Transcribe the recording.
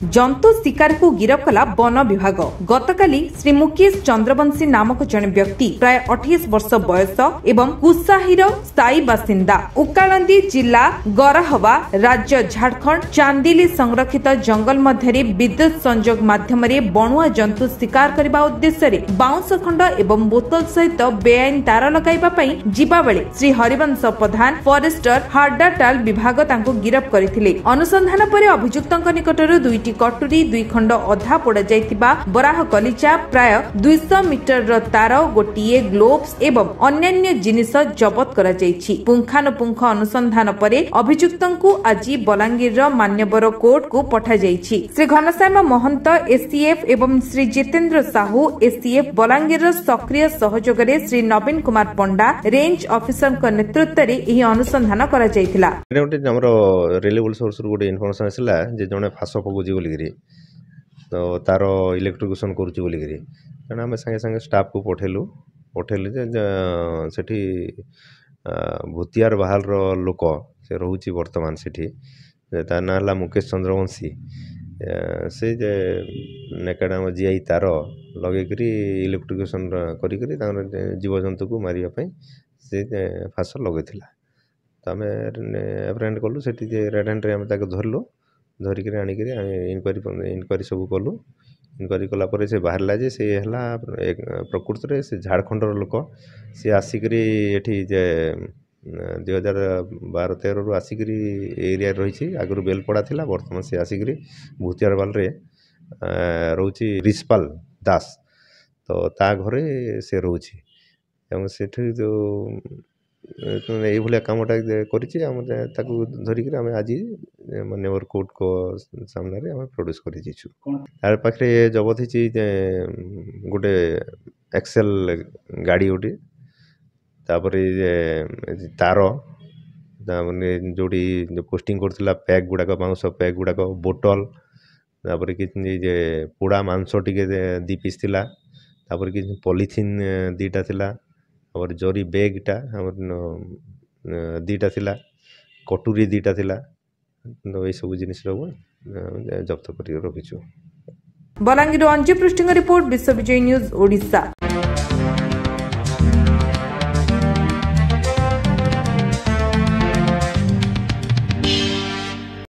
जंतु शिकार को गिरफ कला वन विभाग। गतकाली श्री मुकेश चंद्रवंशी नामक जन व्यक्ति प्राय 28 वर्ष बयस एवं कुसाहीर स्थायी बासिंदा उकालंदी जिला गराहवा राज्य झारखंड चांदिली संरक्षित जंगल मध्य विद्युत संजोग माध्यम बणुआ जंतु शिकार करने उद्देश्य बाउंस खंड एवं बोतल सहित बेआईन तार लगाइबा जीवा बेले श्री हरिवंश प्रधान फॉरेस्टर हार्डाटाल विभाग तांको गिरफ करथिले। अनुसंधान पर अभियुक्तक निकटरू दुईटी कटुरी 2 खंड अधा पोड़ा जाइतिबा बराह कलिचा प्राय 200 मीटर तार गोटिए ग्लोव्स एवं अन्यान्य जिनिस जबत करा जाइछि। पुंखानुपुंख अनुसंधान परे अभियुक्तंकु आज बलांगीर मान्यवर कोर्ट को पठा जाइछि। श्री घनश्याम महंत एसीएफ एवं श्री जितेंद्र साहू एसीएफ बलांगीर सक्रिय सहयोग रे श्री नवीन कुमार पंडा रेंज ऑफिसर के नेतृत्व रे एही अनुसंधान करा जाइतिला। रिलायबल सोर्स गोटे इनफॉरमेशन आसला जे जने फास पगुजी बोलिकरी तो तार इलेक्ट्रिकेशन करुच्ची बोलिकरी तेणु आम सागे सागे स्टाफ को पठेलु जे सेठी भूतियार बाहाल लोक से रोची वर्तमान सेठी तार ना है मुकेश चंद्रवंशी से जे नेकाडाम जीआई तार लगे इलेक्ट्रिकेशन करी जीवजंतु को मारे से फास लगे तो आम एप्रेहेंड कलु से रेड हैंड आम धरलु धरिक आणिक इनक्वारी सब कलु। इनक्वारी कलापर से बाहरला जे से है प्रकृत में से झारखंड लोक सी आसिक ये 2012-13 आसिक एरिया रही आगु बेलपड़ा थिला बर्तमान से आसिक भूतियार बाल रोची रिसपाल दास तो ता घरे से रोची सेठी जो ये कमटा धरिक आज मान्यवर कोर्ट को सामने आम प्रोड्यूस कर पाखे जबत गोटे एक्सेल गाड़ी गोटे तापर तार जोटी पोस्टिंग करथिला पैक गुड़ाक बाउंस पैक गुड़ाक बोतल तापर कि पोड़ा मांस टिके 2 पीस थिला तापर कि पॉलीथिन 2टा थिला और जरी बैगटा हमर 2टा थिला कटुरी 2टा थिला तो ये सब जिनिस जब्त कर रखी। बलांगीर अंजु पृष्ठ रिपोर्ट विश्व विजय न्यूज ओडिशा।